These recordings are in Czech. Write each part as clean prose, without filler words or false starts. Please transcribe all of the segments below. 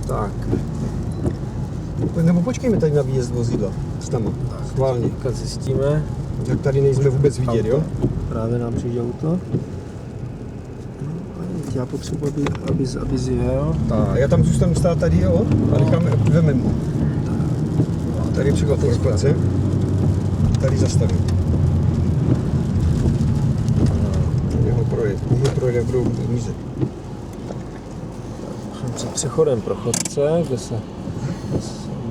Tak. Nebo počkejme tady na výjezd vozidla. Tam, schválně. Teďka zjistíme. Jak tady nejsme vůbec vidět, jo? Právě nám přijde auto. Já potřebuji, aby zjel. A já tam zůstanu stát tady, jo? A necháme, vememe ho. Tady je příklad parkovace. Tady zastavím. Jeho projet. Můj projet, jak budou zmizet. Jsem před přechodem pro chodce, kde se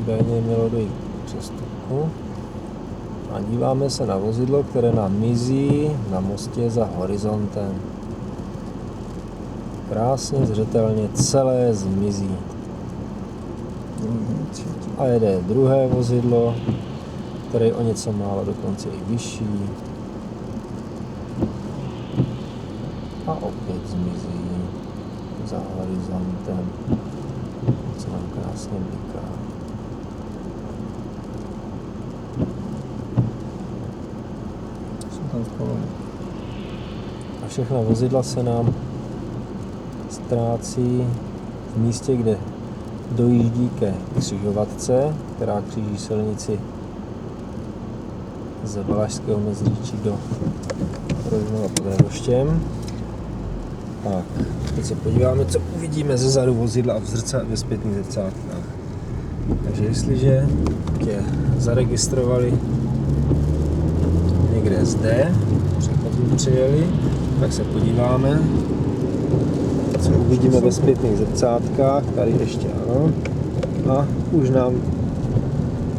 údajně mělo dojít k přestupku. A díváme se na vozidlo, které nám mizí na mostě za horizontem. Krásně, zřetelně celé zmizí. A jede druhé vozidlo, které je o něco málo dokonce i vyšší. A opět zmizí za horizontem, co nám krásně bliká. Jsou tam spolony. A všechna vozidla se nám ztrácí v místě, kde dojíždí ke křižovatce, která kříží silnici z Valašského Meziříčí do Rožnova pod Radhoštěm. Tak, teď se podíváme, co uvidíme ze zadu vozidla a ve zpětných zrcátkách. Takže jestliže tě zaregistrovali někde zde, přechodem přijeli, tak se podíváme, co uvidíme ve zpětných zrcátkách. Tady ještě ano. A už nám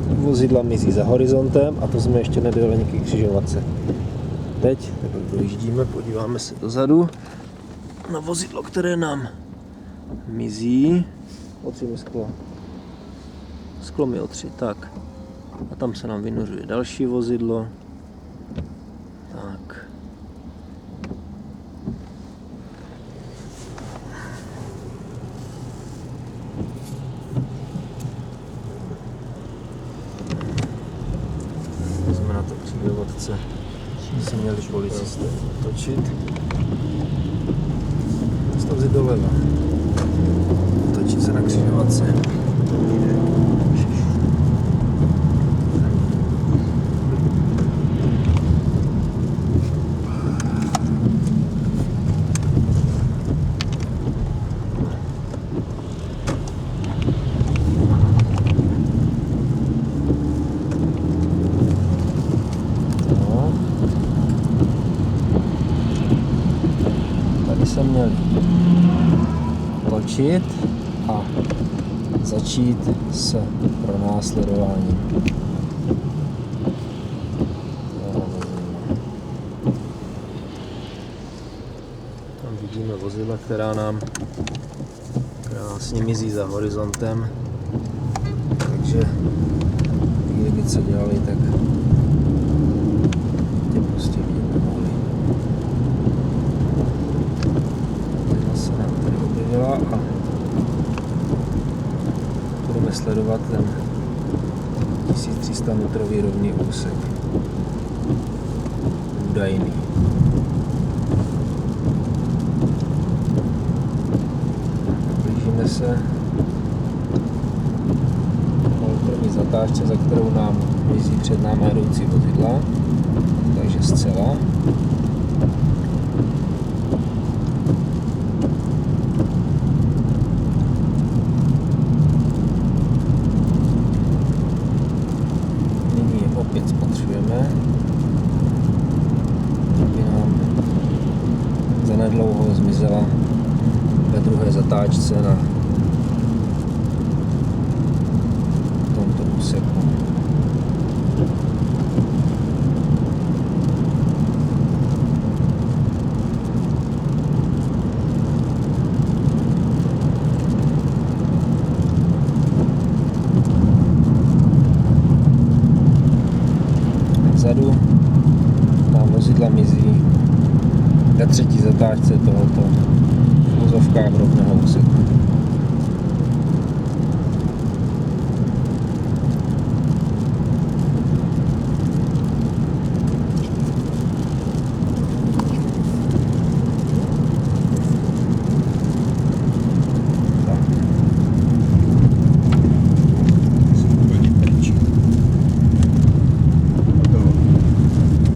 vozidla mizí za horizontem a to jsme ještě nedojeli k křižovatce. Teď dojíždíme, podíváme se dozadu na vozidlo, které nám mizí. Otři mi sklo. Sklo mi otři, tak. A tam se nám vynořuje další vozidlo. Tak. Jsme na to křižovatce. Si měli policisté točit. Stavit doleva. Točit se na křižovatce. Se měli točit a začít s pronásledováním. Tam vidíme vozidla, která nám krásně mizí za horizontem, takže kdyby co dělali, tak tě prostě vidět nemohli. A budeme sledovat ten 1300 metrový rovný úsek. Údajný. Blížíme se k první zatáčce, za kterou nám jezdí před námi jedoucí vozidla, takže zcela. Opět spatřujeme, aby nám zanedlouho zmizela ve druhé zatáčce na tomto úseku.